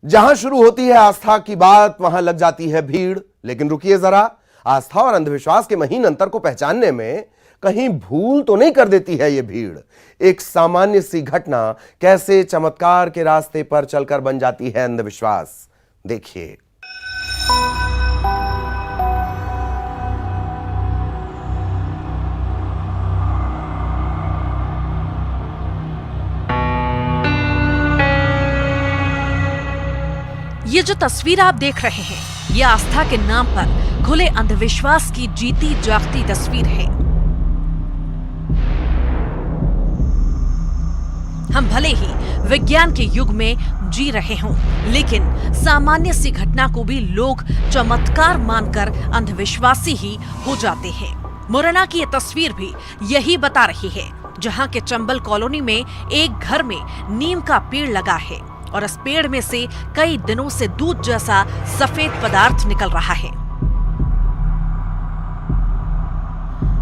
जहां शुरू होती है आस्था की बात, वहां लग जाती है भीड़। लेकिन रुकिए जरा, आस्था और अंधविश्वास के महीन अंतर को पहचानने में कहीं भूल तो नहीं कर देती है ये भीड़। एक सामान्य सी घटना कैसे चमत्कार के रास्ते पर चलकर बन जाती है अंधविश्वास, देखिए। ये जो तस्वीर आप देख रहे हैं, ये आस्था के नाम पर खुले अंधविश्वास की जीती जागती तस्वीर है। हम भले ही विज्ञान के युग में जी रहे हों, लेकिन सामान्य सी घटना को भी लोग चमत्कार मानकर अंधविश्वासी ही हो जाते हैं। मुरैना की ये तस्वीर भी यही बता रही है, जहां के चंबल कॉलोनी में एक घर में नीम का पेड़ लगा है और इस पेड़ में से कई दिनों से दूध जैसा सफेद पदार्थ निकल रहा है।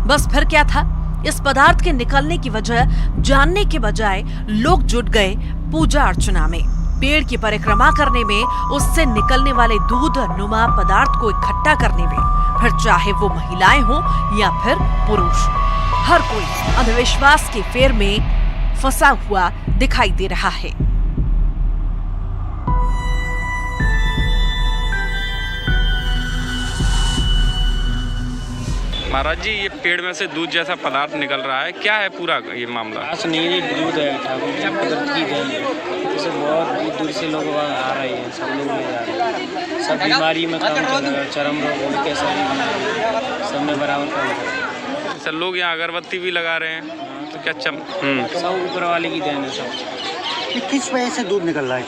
बस फिर क्या था, इस पदार्थ के निकलने की वजह जानने के बजाय लोग जुट गए पूजा अर्चना में, पेड़ की परिक्रमा करने में, उससे निकलने वाले दूध नुमा पदार्थ को इकट्ठा करने में। फिर चाहे वो महिलाएं हों या फिर पुरुष, हर कोई अंधविश्वास के फेर में फंसा हुआ दिखाई दे रहा है। महाराज जी, ये पेड़ में से दूध जैसा पदार्थ निकल रहा है, क्या है पूरा ये मामला? नीली दूध है, ठाकुर जी कुदरत की देन है। इससे बहुत दूर से लोग वहाँ आ रहे हैं, सब लोग ले जा रहे हैं। सब बीमारी में काम चल रहा है, चरम रोग उनके सब में बराबर काम कर रहे हैं। सर, लोग यहाँ अगरबत्ती भी लगा रहे हैं, तो क्या सब ऊपर वाले की देन है। सब किस वजह से दूध निकल रहा है?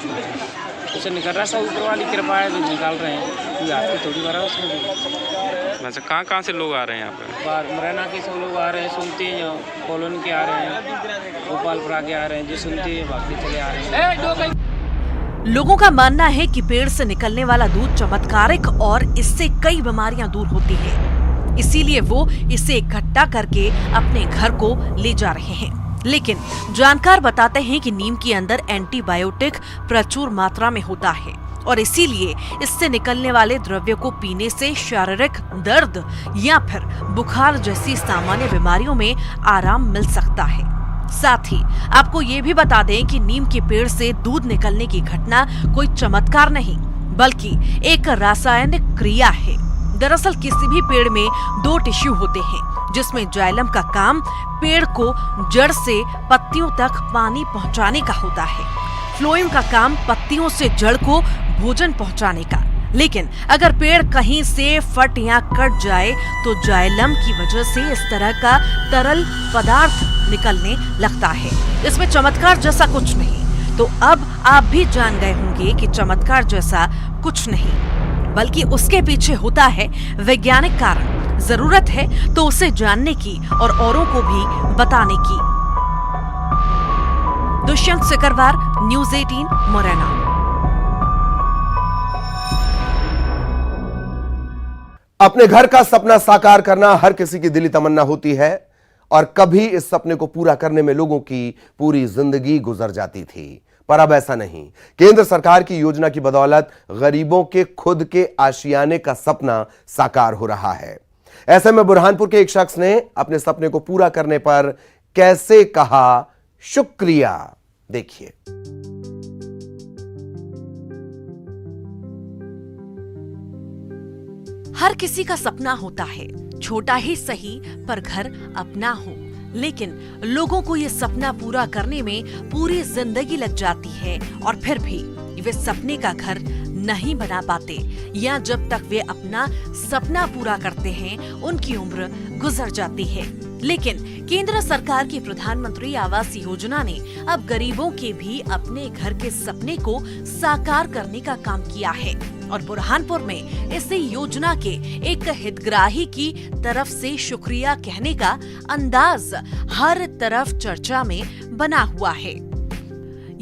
उससे निकल रहा है, सब ऊपर वाली कृपा है, तो निकाल रहे हैं। कोई आपकी थोड़ी भरा उसमें। वैसे कहाँ से लोग आ रहे हैं यहाँ पे? मुरैना के सब लोग आ रहे हैं, सुनते हैं, कॉलोनी के आ रहे हैं, गोपालपुरा के आ रहे हैं, जो सुनते हैं भागते चले आ रहे हैं। लोगों का मानना है कि पेड़ से निकलने वाला दूध चमत्कारिक और इससे कई बीमारियां दूर होती है, इसीलिए वो इसे इकट्ठा करके अपने घर को ले जा रहे हैं। लेकिन जानकार बताते हैं कि नीम के अंदर एंटीबायोटिक प्रचुर मात्रा में होता है और इसीलिए इससे निकलने वाले द्रव्य को पीने से शारीरिक दर्द या फिर बुखार जैसी सामान्य बीमारियों में आराम मिल सकता है। साथ ही आपको ये भी बता दें कि नीम के पेड़ से दूध निकलने की घटना कोई चमत्कार नहीं, बल्कि एक रासायनिक क्रिया है। दरअसल किसी भी पेड़ में दो टिश्यू होते हैं, जिसमें जाइलम का काम पेड़ को जड़ से पत्तियों तक पानी पहुंचाने का होता है, फ्लोएम का काम पत्तियों से जड़ को भोजन पहुंचाने का। लेकिन अगर पेड़ कहीं से फट या कट जाए तो जाइलम की वजह से इस तरह का तरल पदार्थ निकलने लगता है। इसमें चमत्कार जैसा कुछ नहीं। तो अब आप भी जान गए होंगे कि चमत्कार जैसा कुछ नहीं, बल्कि उसके पीछे होता है वैज्ञानिक कारण। जरूरत है तो उसे जानने की और औरों को भी बताने की। दुष्यंत सिकरवार, न्यूज़ 18, मुरैना। अपने घर का सपना साकार करना हर किसी की दिली तमन्ना होती है और कभी इस सपने को पूरा करने में लोगों की पूरी जिंदगी गुजर जाती थी, पर अब ऐसा नहीं। केंद्र सरकार की योजना की बदौलत गरीबों के खुद के आशियाने का सपना साकार हो रहा है। ऐसे में बुरहानपुर के एक शख्स ने अपने सपने को पूरा करने पर कैसे कहा शुक्रिया, देखिए। हर किसी का सपना होता है, छोटा ही सही पर घर अपना हो। लेकिन लोगों को ये सपना पूरा करने में पूरी जिंदगी लग जाती है और फिर भी वे सपने का घर नहीं बना पाते, या जब तक वे अपना सपना पूरा करते हैं उनकी उम्र गुजर जाती है। लेकिन केंद्र सरकार की प्रधानमंत्री आवास योजना ने अब गरीबों के भी अपने घर के सपने को साकार करने का काम किया है और बुरहानपुर में इस योजना के एक हितग्राही की तरफ से शुक्रिया कहने का अंदाज हर तरफ चर्चा में बना हुआ है।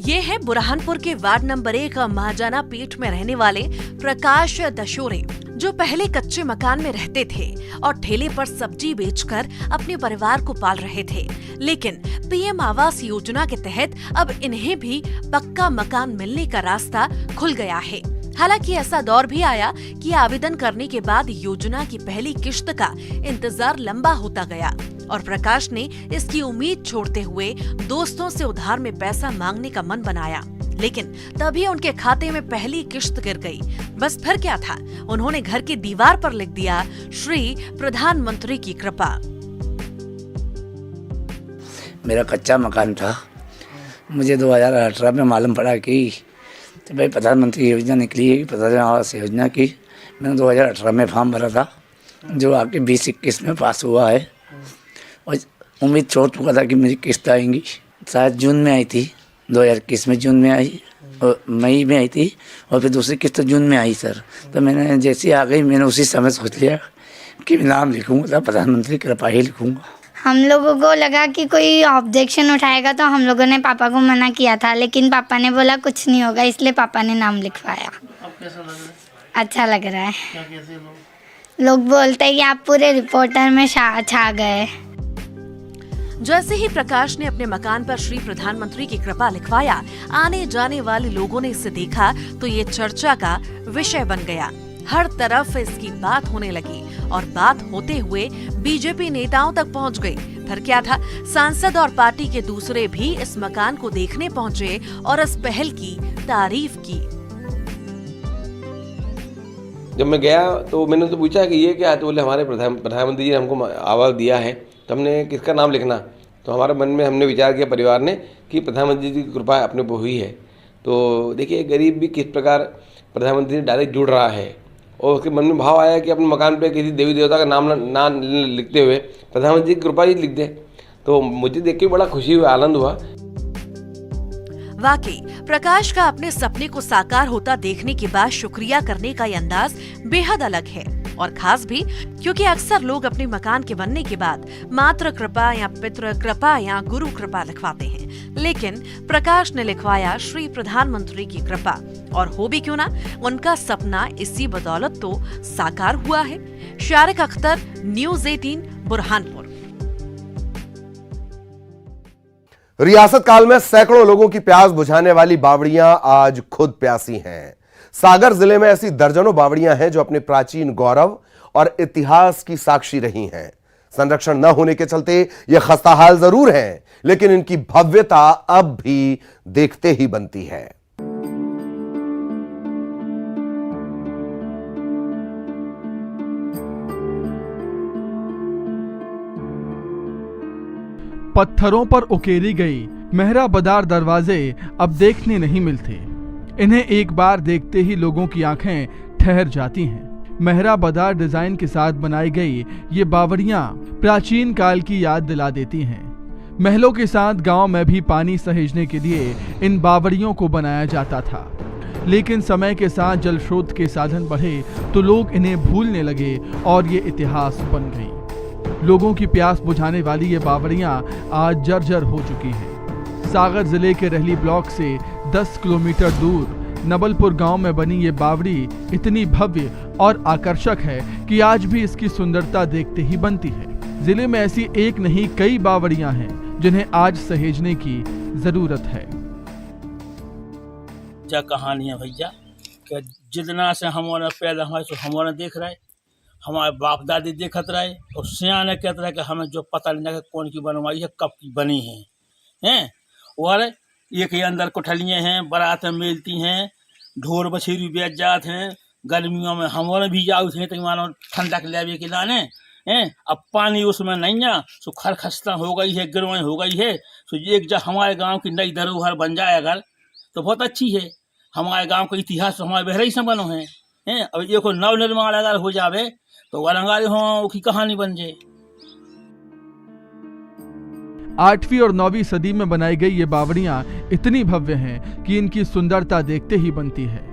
ये है बुरहानपुर के वार्ड नंबर 1 महाजाना पीठ में रहने वाले प्रकाश दशोरे, जो पहले कच्चे मकान में रहते थे और ठेले पर सब्जी बेचकर अपने परिवार को पाल रहे थे, लेकिन पीएम आवास योजना के तहत अब इन्हें भी पक्का मकान मिलने का रास्ता खुल गया है। हालांकि ऐसा दौर भी आया कि आवेदन करने के बाद योजना की पहली किश्त का इंतजार लंबा होता गया और प्रकाश ने इसकी उम्मीद छोड़ते हुए दोस्तों से उधार में पैसा मांगने का मन बनाया, लेकिन तभी उनके खाते में पहली किश्त गिर गई। बस फिर क्या था, उन्होंने घर की दीवार पर लिख दिया, श्री प्रधानमंत्री की कृपा। मेरा कच्चा मकान था, मुझे 2018 में मालूम पड़ा कि तो भाई प्रधानमंत्री योजना निकली है, प्रधानमंत्री आवास योजना की। मैंने 2018 में फॉर्म भरा था, जो आके 2021 में पास हुआ है और उम्मीद छोड़ चुका था कि मेरी किस्त आएंगी। शायद जून में आई थी, 2021 में जून में आई और मई में आई थी और फिर दूसरी किस्त जून में आई सर। तो मैंने जैसे आ गई, मैंने उसी समय सोच लिया कि नाम लिखूँगा, प्रधानमंत्री कृपा ही लिखूँगा। हम लोगों को लगा कि कोई ऑब्जेक्शन उठाएगा, तो हम लोगों ने पापा को मना किया था, लेकिन पापा ने बोला कुछ नहीं होगा, इसलिए पापा ने नाम लिखवाया। अब कैसा लग रहा है? अच्छा लग रहा है। क्या कहते हैं लोग बोलते हैं कि आप पूरे रिपोर्टर में छा गए। जैसे ही प्रकाश ने अपने मकान पर श्री प्रधानमंत्री की कृपा लिखवाया, आने जाने वाले लोगों ने इसे देखा तो ये चर्चा का विषय बन गया। हर तरफ इसकी बात होने लगी और बात होते हुए बीजेपी नेताओं तक पहुंच गई। फिर क्या था, सांसद और पार्टी के दूसरे भी इस मकान को देखने पहुंचे और इस पहल की तारीफ की। जब मैं गया तो मैंने तो पूछा कि ये क्या है, तो बोले हमारे प्रधानमंत्री जी ने हमको आवाज़ दिया है, तो हमने किसका नाम लिखना। तो हमारे मन में हमने विचार किया परिवार ने कि प्रधानमंत्री जी की कृपा अपने पर हुई है। तो देखिए गरीब भी किस प्रकार प्रधानमंत्री से डायरेक्ट जुड़ रहा है और उसके मन में भाव आया कि अपने मकान पे किसी देवी देवता का नाम लिखते हुए प्रधानमंत्री की कृपा ही लिख दे। तो मुझे देख के बड़ा खुशी हुआ, आनंद हुआ। वाकई प्रकाश का अपने सपने को साकार होता देखने के बाद शुक्रिया करने का ये अंदाज बेहद अलग है और खास भी क्योंकि अक्सर लोग अपने मकान के बनने के बाद मातृ कृपा या पितृ कृपा या गुरु कृपा लिखवाते हैं, लेकिन प्रकाश ने लिखवाया श्री प्रधानमंत्री की कृपा। और हो भी क्यों ना, उनका सपना इसी बदौलत तो साकार हुआ है। शारिक अख्तर, न्यूज़ 18, बुरहानपुर। रियासत काल में सैकड़ों लोगों की प्यास बुझाने वाली बावड़ियां आज खुद प्यासी हैं। सागर जिले में ऐसी दर्जनों बावड़ियां हैं जो अपने प्राचीन गौरव और इतिहास की साक्षी रही हैं। संरक्षण न होने के चलते ये खस्ताहाल जरूर हैं, लेकिन इनकी भव्यता अब भी देखते ही बनती है। पत्थरों पर उकेरी गई मेहराबदार दरवाजे अब देखने नहीं मिलते। इन्हें एक बार देखते ही लोगों की आंखें ठहर जाती हैं। मेहराबदार डिजाइन के साथ बनाई गई ये बावड़ियां प्राचीन काल की याद दिला देती हैं। महलों के साथ गांव में भी पानी सहेजने के लिए इन बावड़ियों को बनाया जाता था, लेकिन समय के साथ जल स्रोत के साधन बढ़े तो लोग इन्हें भूलने लगे और ये इतिहास बन गई। लोगों की प्यास बुझाने वाली ये बावड़ियां आज जर्जर हो चुकी हैं। सागर जिले के रहली ब्लॉक से 10 किलोमीटर दूर नबलपुर गांव में बनी ये बावड़ी इतनी भव्य और आकर्षक है कि आज भी इसकी सुंदरता देखते ही बनती है। जिले में ऐसी एक नहीं कई बावड़ियां हैं जिन्हें आज सहेजने की जरूरत है। क्या कहानी है भैया, कि जितना से हमारा पैदा हुआ तो हमारा देख रहा है, हमारे बाप दादी देखत रहे और सियाने कहते रहे कि हमें जो पता नहीं कि कौन की बनवाई है, कब की बनी है। और ये के अंदर कोठलियाँ हैं, बारातें मिलती हैं, ढोर बछेरी बेच जाते हैं। गर्मियों में हमारे भी जाओ थे तो मानो ठंडा के लेवे के लाने अब पानी उसमें नहीं है, सो खरखस्ता हो गई है, गिरवाई हो गई है। सो एक जब हमारे गांव की नई धरोहर बन जाए अगर तो बहुत अच्छी है। हमारे गांव का इतिहास तो हमारे बहरे से बनो है। अब ये को नव निर्माण अगर हो जावे तो वरंगारी हो की कहानी बन जाए। 8वीं और 9वीं सदी में बनाई गई ये बावड़ियां इतनी भव्य हैं कि इनकी सुंदरता देखते ही बनती है।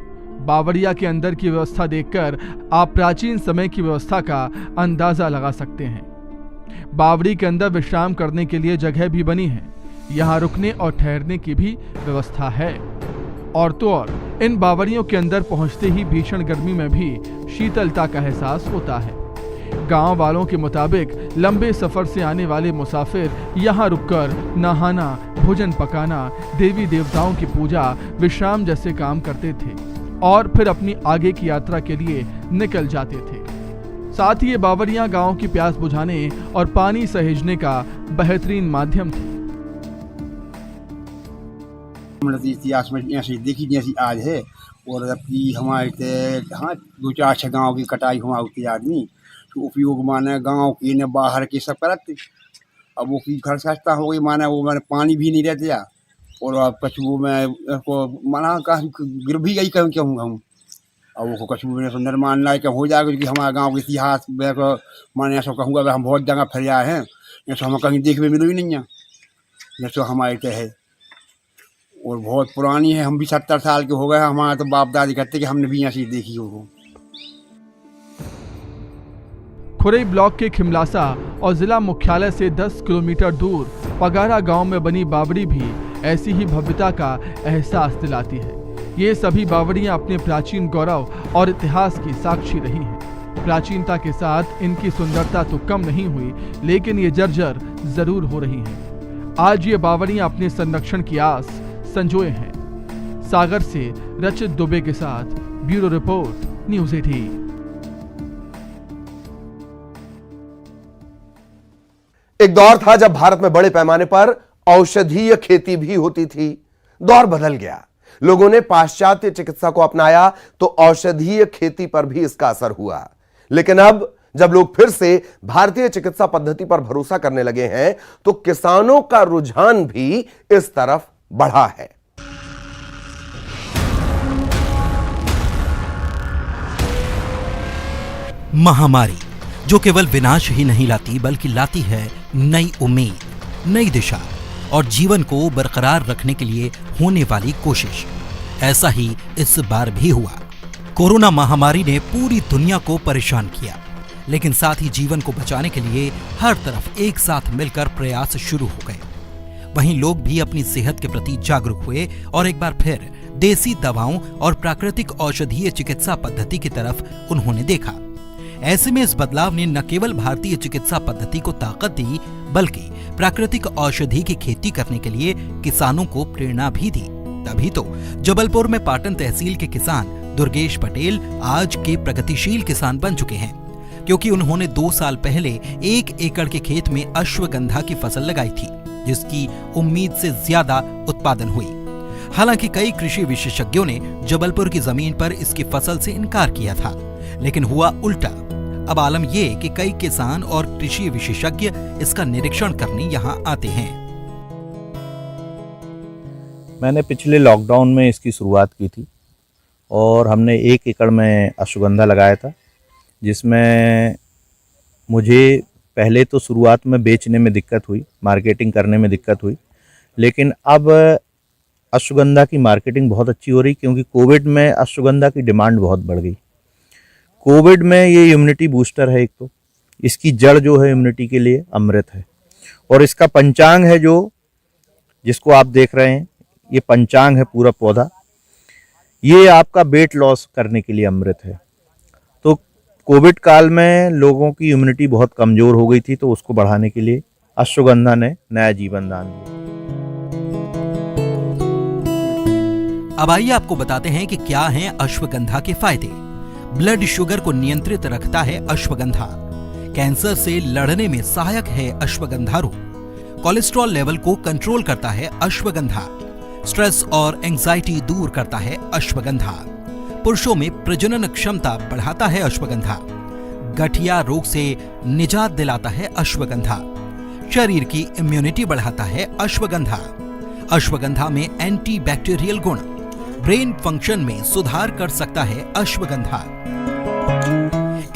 बावड़िया के अंदर की व्यवस्था देखकर आप प्राचीन समय की व्यवस्था का अंदाजा लगा सकते हैं। बावड़ी के अंदर विश्राम करने के लिए जगह भी बनी है। यहाँ रुकने और ठहरने की भी व्यवस्था है। और तो और इन बावरियों के अंदर पहुंचते ही भीषण गर्मी में भी शीतलता का एहसास होता है। गांव वालों के मुताबिक लंबे सफर से आने वाले मुसाफिर यहां रुककर नहाना, भोजन पकाना, देवी देवताओं की पूजा, विश्राम जैसे काम करते थे और फिर अपनी आगे की यात्रा के लिए निकल जाते थे। साथ ही ये बावरियां गांव की प्यास बुझाने और पानी सहेजने का बेहतरीन माध्यम थे। इतिहास में ऐसे देखी जैसी आज है, और जबकि हमारे हाँ 2-4 गाँव की कटाई हुआ होती आदमी तो उपयोग माने गांव के न बाहर के सब करते। अब वो की घर सस्ता हो गई माने वो मैंने पानी भी नहीं रहता, और अब कछुओं में को माना गिर भी गई कहूँ क्या हूँ। अब वो कछुओं में तो निर्माण लायक हो जाएगा, क्योंकि हमारे गांव के इतिहास माने ऐसा कहूँगा हम बहुत जगह फिर आए हैं, जैसे हमें कहीं देखने मिलो ही नहीं है जैसे हमारे तो है, और बहुत पुरानी है। हम भी 70 साल के हो गए, हमारे तो बाप दादी कहते कि हमने भी ऐसी देखी हो। खुरई ब्लॉक के खिमलासा और जिला मुख्यालय से 10 किलोमीटर दूर पगारा गांव में बनी बावड़ी भी ऐसी ही भव्यता का एहसास दिलाती है। ये सभी बावड़ियां अपने प्राचीन गौरव और इतिहास की साक्षी रही हैं। प्राचीनता के साथ इनकी सुंदरता तो कम नहीं हुई, लेकिन ये जर्जर जरूर हो रही हैं। आज ये बावड़ियां अपने संरक्षण की आस संजोए हैं। सागर से रचित दुबे के साथ ब्यूरो रिपोर्ट, न्यूज़ 18। एक दौर था जब भारत में बड़े पैमाने पर औषधीय खेती भी होती थी। दौर बदल गया, लोगों ने पाश्चात्य चिकित्सा को अपनाया तो औषधीय खेती पर भी इसका असर हुआ। लेकिन अब जब लोग फिर से भारतीय चिकित्सा पद्धति पर भरोसा करने लगे हैं तो किसानों का रुझान भी इस तरफ बढ़ा है। महामारी जो केवल विनाश ही नहीं लाती बल्कि लाती है नई उम्मीद, नई दिशा और जीवन को बरकरार रखने के लिए होने वाली कोशिश। ऐसा ही इस बार भी हुआ। कोरोना महामारी ने पूरी दुनिया को परेशान किया, लेकिन साथ ही जीवन को बचाने के लिए हर तरफ एक साथ मिलकर प्रयास शुरू हो गए। वहीं लोग भी अपनी सेहत के प्रति जागरूक हुए और एक बार फिर देसी दवाओं और प्राकृतिक औषधीय चिकित्सा पद्धति की तरफ उन्होंने देखा। ऐसे में इस बदलाव ने न केवल भारतीय चिकित्सा पद्धति को ताकत दी, बल्कि प्राकृतिक औषधि की खेती करने के लिए किसानों को प्रेरणा भी दी। तभी तो जबलपुर में पाटन तहसील के किसान दुर्गेश पटेल आज के प्रगतिशील किसान बन चुके हैं, क्योंकि उन्होंने 2 साल पहले 1 एकड़ के खेत में अश्वगंधा की फसल लगाई थी, जिसकी उम्मीद से ज्यादा उत्पादन हुई। हालांकि कई कृषि विशेषज्ञों ने जबलपुर की जमीन पर इसकी फसल से इनकार किया था, लेकिन हुआ उल्टा। अब आलम ये कि कई किसान और कृषि विशेषज्ञ इसका निरीक्षण करने यहाँ आते हैं। मैंने पिछले लॉकडाउन में इसकी शुरुआत की थी और हमने 1 एकड़ में अश्वगंधा लगाया था, जिसमें मुझे पहले तो शुरुआत में बेचने में दिक्कत हुई, मार्केटिंग करने में दिक्कत हुई, लेकिन अब अश्वगंधा की मार्केटिंग बहुत अच्छी हो रही, क्योंकि कोविड में अश्वगंधा की डिमांड बहुत बढ़ गई। कोविड में ये इम्यूनिटी बूस्टर है, एक तो इसकी जड़ जो है इम्यूनिटी के लिए अमृत है, और इसका पंचांग है जो जिसको आप देख रहे हैं, ये पंचांग है पूरा पौधा, ये आपका वेट लॉस करने के लिए अमृत है। तो कोविड काल में लोगों की इम्यूनिटी बहुत कमजोर हो गई थी, तो उसको बढ़ाने के लिए अश्वगंधा ने नया जीवन दान दिया। अब आइए आपको बताते हैं कि क्या हैं अश्वगंधा के फायदे। ब्लड शुगर को नियंत्रित रखता है अश्वगंधा। कैंसर से लड़ने में सहायक है अश्वगंधा रूट। कोलेस्ट्रॉल लेवल को कंट्रोल करता है अश्वगंधा। स्ट्रेस और एंजाइटी दूर करता है अश्वगंधा। पुरुषों में प्रजनन क्षमता बढ़ाता है अश्वगंधा। गठिया रोग से निजात दिलाता है अश्वगंधा। शरीर की इम्यूनिटी बढ़ाता है अश्वगंधा। अश्वगंधा में एंटी बैक्टीरियल गुण, ब्रेन फंक्शन में सुधार कर सकता है अश्वगंधा।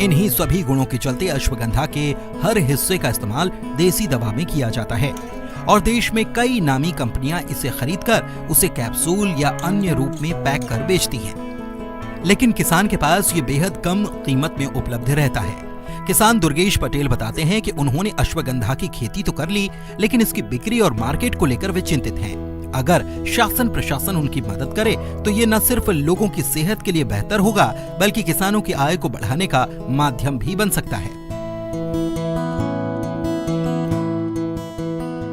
इन्हीं सभी गुणों के चलते अश्वगंधा के हर हिस्से का इस्तेमाल देसी दवा में किया जाता है और देश में कई नामी कंपनियां इसे खरीदकर उसे कैप्सूल या अन्य रूप में पैक कर बेचती हैं। लेकिन किसान के पास ये बेहद कम कीमत में उपलब्ध रहता है। किसान दुर्गेश पटेल बताते हैं कि उन्होंने अश्वगंधा की खेती तो कर ली, लेकिन इसकी बिक्री और मार्केट को लेकर वे चिंतित हैं। अगर शासन प्रशासन उनकी मदद करे तो ये न सिर्फ लोगों की सेहत के लिए बेहतर होगा बल्कि किसानों की आय को बढ़ाने का माध्यम भी बन सकता है।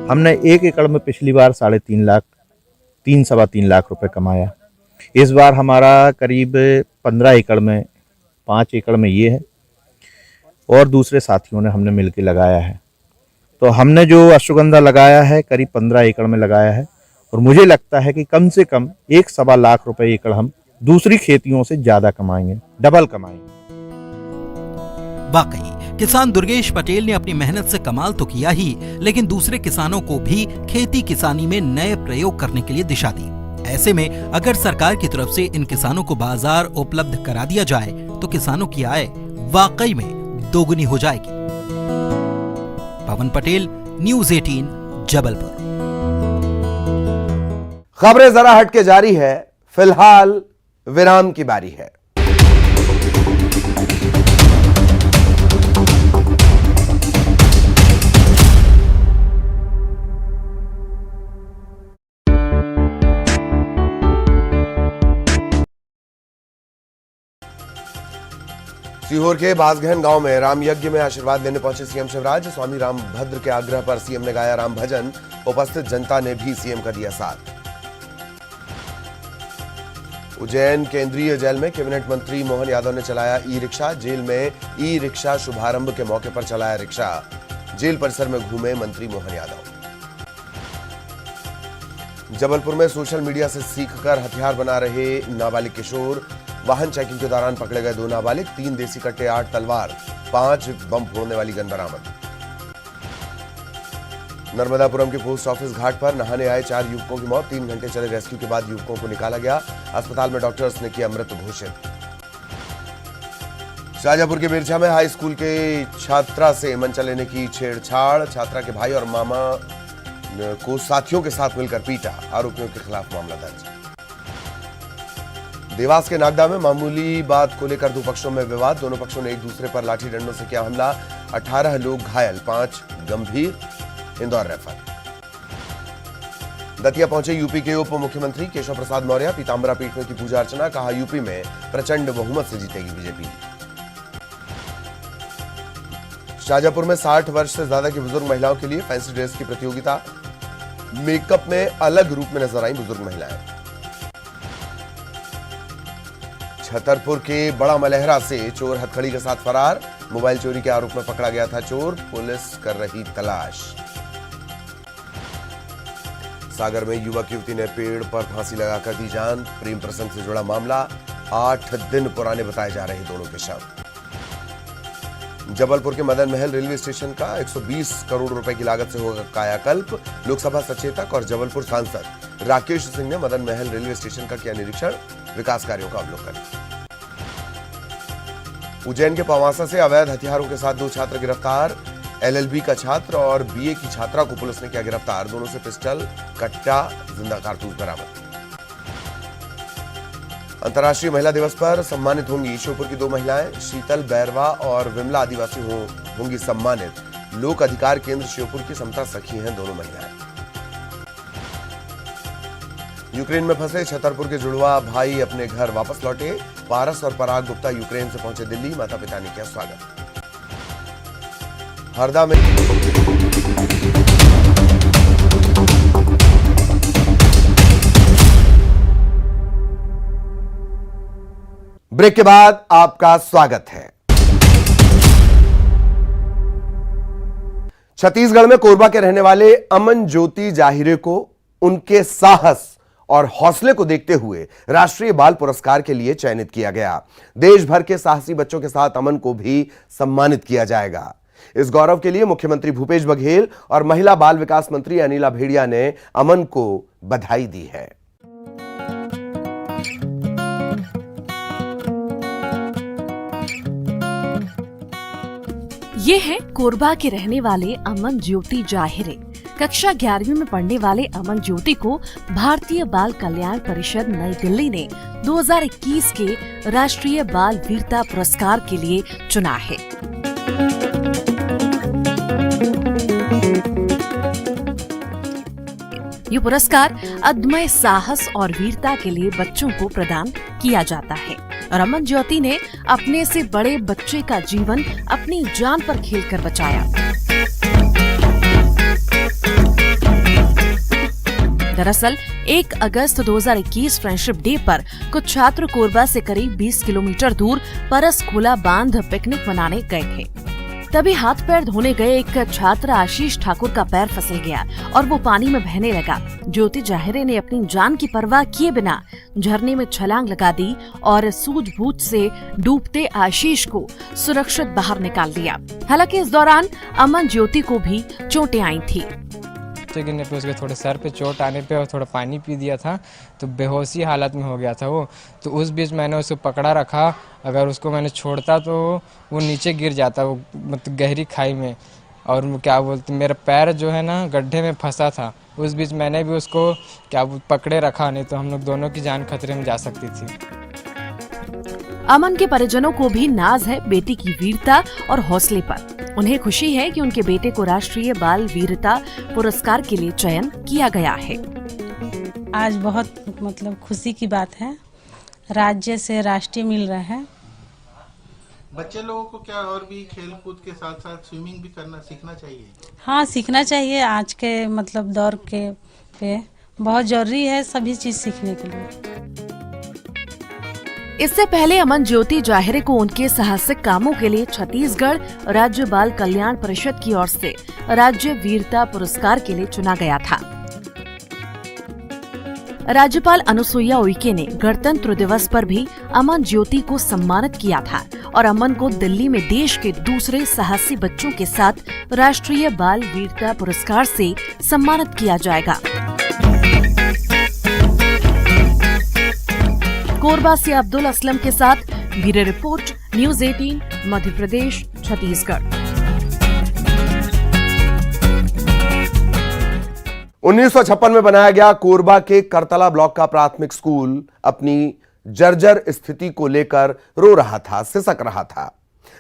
हमने 1 एकड़ में पिछली बार 3.5 लाख रुपए कमाया। इस बार हमारा करीब 15 एकड़ में 5 एकड़ में ये है और दूसरे साथियों ने हमने मिलकर लगाया है। तो हमने जो अश्वगंधा लगाया है करीब 15 एकड़ में लगाया है और मुझे लगता है कि कम से कम 1.25 लाख रुपए एकड़ हम दूसरी खेतियों से ज्यादा कमाएंगे, डबल कमाएंगे। वाकई किसान दुर्गेश पटेल ने अपनी मेहनत से कमाल तो किया ही, लेकिन दूसरे किसानों को भी खेती किसानी में नए प्रयोग करने के लिए दिशा दी। ऐसे में अगर सरकार की तरफ से इन किसानों को बाजार उपलब्ध करा दिया जाए तो किसानों की आय वाकई में दोगुनी हो जाएगी। पवन पटेल, न्यूज़ 18, जबलपुर। खबरें जरा हटके जारी है, फिलहाल विराम की बारी है। सीहोर के बासगहन गांव में राम यज्ञ में आशीर्वाद लेने पहुंचे सीएम शिवराज। स्वामी रामभद्र के आग्रह पर सीएम ने गाया राम भजन। उपस्थित जनता ने भी सीएम का दिया साथ। उज्जैन केंद्रीय जेल में कैबिनेट मंत्री मोहन यादव ने चलाया ई रिक्शा। जेल में ई रिक्शा शुभारंभ के मौके पर चलाया रिक्शा। जेल परिसर में घूमे मंत्री मोहन यादव। जबलपुर में सोशल मीडिया से सीखकर हथियार बना रहे नाबालिग किशोर। वाहन चेकिंग के दौरान पकड़े गए 2 नाबालिग, 3 देसी कट्टे, 8 तलवार, 5 बम फोड़ने वाली गन बरामद। नर्मदापुरम के पोस्ट ऑफिस घाट पर नहाने आए 4 युवकों की मौत। 3 घंटे चले रेस्क्यू के बाद युवकों को निकाला गया। अस्पताल में डॉक्टर्स ने किया मृत घोषित। शाहजहांपुर के बिरछा में हाई स्कूल के छात्रा से मंचा लेने की छेड़छाड़। छात्रा के भाई और मामा को साथियों के साथ मिलकर पीटा। आरोपियों के खिलाफ मामला दर्ज। देवास के नागदा में मामूली बात को लेकर 2 पक्षों में विवाद। दोनों पक्षों ने एक दूसरे पर लाठी डंडों से किया हमला। 18 लोग घायल, 5 गंभीर, इंदौर रेफर। दतिया पहुंचे यूपी के उप मुख्यमंत्री केशव प्रसाद मौर्य। पीताम्बरा पीठ में की पूजा अर्चना। कहा यूपी में प्रचंड बहुमत से जीतेगी बीजेपी। शाहजहांपुर में 60 वर्ष से ज्यादा की बुजुर्ग महिलाओं के लिए फैंसी ड्रेस की प्रतियोगिता। मेकअप में अलग रूप में नजर आई बुजुर्ग महिलाएं। छतरपुर के बड़ा मलहरा से चोर हथकड़ी के साथ फरार। मोबाइल चोरी के आरोप में पकड़ा गया था चोर। पुलिस कर रही तलाश। सागर में युवक युवती ने पेड़ पर फांसी लगाकर दी जान। प्रेम प्रसंग से जुड़ा मामला। 8 दिन पुराने बताए जा रहे दोनों के शव। जबलपुर के मदन महल रेलवे स्टेशन का 120 करोड़ रुपए की लागत से होगा कायाकल्प। लोकसभा सचेतक और जबलपुर सांसद राकेश सिंह ने मदन महल रेलवे स्टेशन का किया निरीक्षण। विकास कार्यों का अवलोकन। उज्जैन के पवासा से अवैध हथियारों के साथ 2 छात्र गिरफ्तार। एलएलबी का छात्र और बीए की छात्रा को पुलिस ने किया गिरफ्तार। दोनों से पिस्टल, कट्टा, जिंदा कारतूस बरामद। अंतर्राष्ट्रीय महिला दिवस पर सम्मानित होंगी श्योपुर की 2 महिलाएं। शीतल बैरवा और विमला आदिवासी होंगी सम्मानित। लोक अधिकार केंद्र श्योपुर की समता सखी हैं दोनों महिलाएं। यूक्रेन में फंसे छतरपुर के जुड़वा भाई अपने घर वापस लौटे। पारस और पराग गुप्ता यूक्रेन से पहुंचे दिल्ली। माता पिता ने किया स्वागत। हरदा में ब्रेक के बाद आपका स्वागत है। छत्तीसगढ़ में कोरबा के रहने वाले अमन ज्योति जाहिरे को उनके साहस और हौसले को देखते हुए राष्ट्रीय बाल पुरस्कार के लिए चयनित किया गया। देश भर के साहसी बच्चों के साथ अमन को भी सम्मानित किया जाएगा। इस गौरव के लिए मुख्यमंत्री भूपेश बघेल और महिला बाल विकास मंत्री अनिला भेड़िया ने अमन को बधाई दी है। ये है कोरबा के रहने वाले अमन ज्योति जाहिरे। कक्षा 11वीं में पढ़ने वाले अमन ज्योति को भारतीय बाल कल्याण परिषद नई दिल्ली ने 2021 के राष्ट्रीय बाल वीरता पुरस्कार के लिए चुना है। ये पुरस्कार अदम्य साहस और वीरता के लिए बच्चों को प्रदान किया जाता है और अमन ज्योति ने अपने से बड़े बच्चे का जीवन अपनी जान पर खेलकर बचाया। दरअसल 1 अगस्त 2021 फ्रेंडशिप डे पर कुछ छात्र कोरबा से करीब 20 किलोमीटर दूर परसखोला बांध पिकनिक मनाने गए थे। तभी हाथ पैर धोने गए एक छात्र आशीष ठाकुर का पैर फिसल गया और वो पानी में बहने लगा। ज्योति जाहिरे ने अपनी जान की परवाह किए बिना झरने में छलांग लगा दी और सूझबूझ से डूबते आशीष को सुरक्षित बाहर निकाल दिया। हालांकि इस दौरान अमन ज्योति को भी चोटें आई थी। गिरने पे उसके थोड़े सर पे चोट आने पे और थोड़ा पानी पी दिया था तो बेहोशी हालत में हो गया था वो। तो उस बीच मैंने उसे पकड़ा रखा, अगर उसको मैंने छोड़ता तो वो नीचे गिर जाता, वो मतलब गहरी खाई में। और क्या बोलते, मेरा पैर जो है ना गड्ढे में फंसा था। उस बीच मैंने भी उसको क्या पकड़े रखा, नहीं तो हम लोग दोनों की जान खतरे में जा सकती थी। अमन के परिजनों को भी नाज है बेटी की वीरता और हौसले पर। उन्हें खुशी है कि उनके बेटे को राष्ट्रीय बाल वीरता पुरस्कार के लिए चयन किया गया है। आज बहुत मतलब खुशी की बात है, राज्य से राष्ट्रीय मिल रहा है। बच्चे लोगों को क्या और भी खेल कूद के साथ साथ स्विमिंग भी करना सीखना चाहिए? हाँ, सीखना चाहिए। आज के मतलब दौर के पे बहुत जरूरी है सभी चीज सीखने के लिए। इससे पहले अमन ज्योति जाहिरे को उनके साहसिक कामों के लिए छत्तीसगढ़ राज्य बाल कल्याण परिषद की ओर से राज्य वीरता पुरस्कार के लिए चुना गया था। राज्यपाल अनुसुईया उइके ने गणतंत्र दिवस पर भी अमन ज्योति को सम्मानित किया था और अमन को दिल्ली में देश के दूसरे साहसी बच्चों के साथ राष्ट्रीय बाल वीरता पुरस्कार से सम्मानित किया जाएगा। कोरबा से अब्दुल असलम के साथ bureau report, news 18, Madhya Pradesh, Chhattisgarh. 1956 में बनाया गया कोरबा के करतला ब्लॉक का प्राथमिक स्कूल अपनी जर्जर स्थिति को लेकर रो रहा था, सिसक रहा था।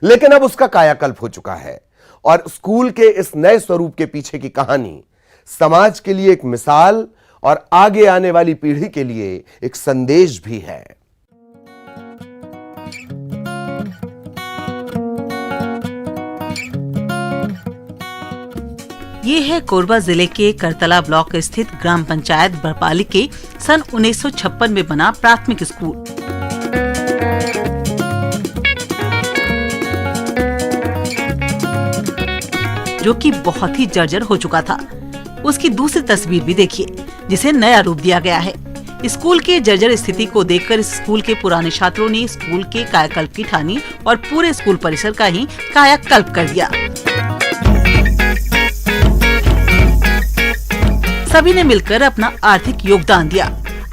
लेकिन अब उसका कायाकल्प हो चुका है और स्कूल के इस नए स्वरूप के पीछे की कहानी समाज के लिए एक मिसाल और आगे आने वाली पीढ़ी के लिए एक संदेश भी है। ये है कोरबा जिले के करतला ब्लॉक स्थित ग्राम पंचायत बरपाली के सन 1956 में बना प्राथमिक स्कूल। जो कि बहुत ही जर्जर हो चुका था। उसकी दूसरी तस्वीर भी देखिए जिसे नया रूप दिया गया है। स्कूल के जर्जर स्थिति को देखकर स्कूल के पुराने छात्रों ने स्कूल के कायाकल्प की ठानी और पूरे स्कूल परिसर का ही कायाकल्प कर दिया। सभी ने मिलकर अपना आर्थिक योगदान दिया।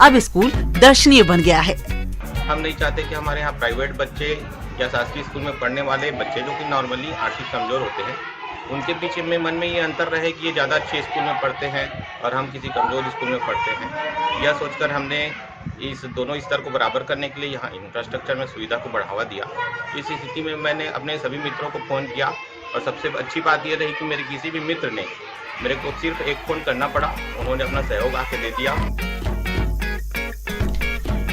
अब स्कूल दर्शनीय बन गया है। हम नहीं चाहते कि हमारे यहाँ प्राइवेट बच्चे या शासकीय स्कूल में पढ़ने वाले बच्चे जो कि नॉर्मली आर्थिक कमजोर होते हैं, उनके पीछे में मन में ये अंतर रहे कि ये ज़्यादा अच्छे स्कूल में पढ़ते हैं और हम किसी कमज़ोर स्कूल में पढ़ते हैं। यह सोचकर हमने इस दोनों स्तर को बराबर करने के लिए यहाँ इंफ्रास्ट्रक्चर में सुविधा को बढ़ावा दिया। इस स्थिति में मैंने अपने सभी मित्रों को फ़ोन किया और सबसे अच्छी बात यह रही कि मेरे किसी भी मित्र ने मेरे को सिर्फ एक फ़ोन करना पड़ा, उन्होंने अपना सहयोग आके दे दिया।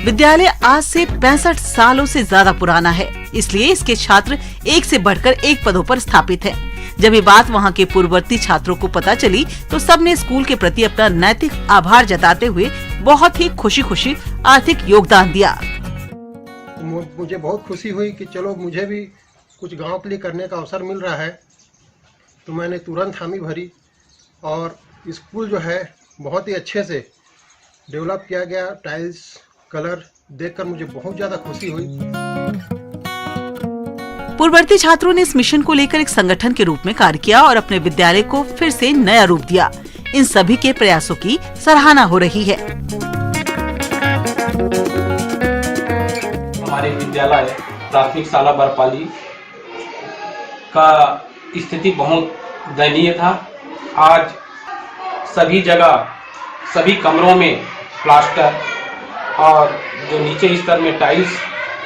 विद्यालय आज से 65 सालों से ज्यादा पुराना है, इसलिए इसके छात्र एक से बढ़कर एक पदों पर स्थापित हैं। जब ये बात वहाँ के पूर्ववर्ती छात्रों को पता चली तो सबने स्कूल के प्रति अपना नैतिक आभार जताते हुए बहुत ही खुशी आर्थिक योगदान दिया। मुझे बहुत खुशी हुई कि चलो मुझे भी कुछ गांव के लिए करने का अवसर मिल रहा है, तो मैंने तुरंत हामी भरी और स्कूल जो है बहुत ही अच्छे से डेवलप किया गया। टाइल्स कलर देखकर मुझे बहुत ज्यादा खुशी हुई। पूर्ववर्ती छात्रों ने इस मिशन को लेकर एक संगठन के रूप में कार्य किया और अपने विद्यालय को फिर से नया रूप दिया। इन सभी के प्रयासों की सराहना हो रही है। हमारे विद्यालय प्राथमिक शाला बरपाली का स्थिति बहुत दयनीय था। आज सभी जगह सभी कमरों में प्लास्टर और जो नीचे स्तर में टाइल्स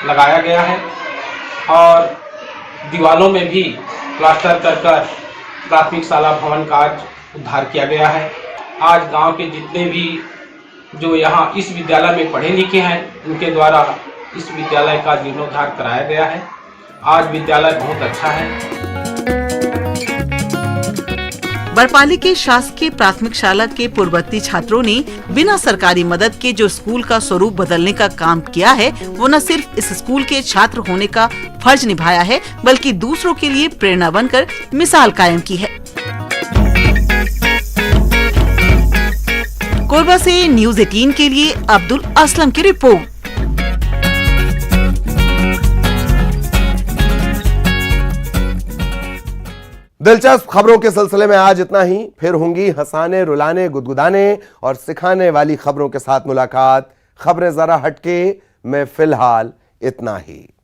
लगाया गया है और दीवारों में भी प्लास्टर कर प्राथमिक शाला भवन का आज उद्धार किया गया है। आज गांव के जितने भी जो यहाँ इस विद्यालय में पढ़े लिखे हैं उनके द्वारा इस विद्यालय का जीर्णोद्धार कराया गया है। आज विद्यालय बहुत अच्छा है। बड़पाली के शासकीय प्राथमिक शाला के पूर्ववर्ती छात्रों ने बिना सरकारी मदद के जो स्कूल का स्वरूप बदलने का काम किया है, वो न सिर्फ इस स्कूल के छात्र होने का फर्ज निभाया है, बल्कि दूसरों के लिए प्रेरणा बनकर मिसाल कायम की है। कोरबा से न्यूज़ 18 के लिए अब्दुल असलम की रिपोर्ट। दिलचस्प खबरों के सिलसिले में आज इतना ही। फिर होंगी हंसाने, रुलाने, गुदगुदाने और सिखाने वाली खबरों के साथ मुलाकात। खबरें जरा हटके में फिलहाल इतना ही।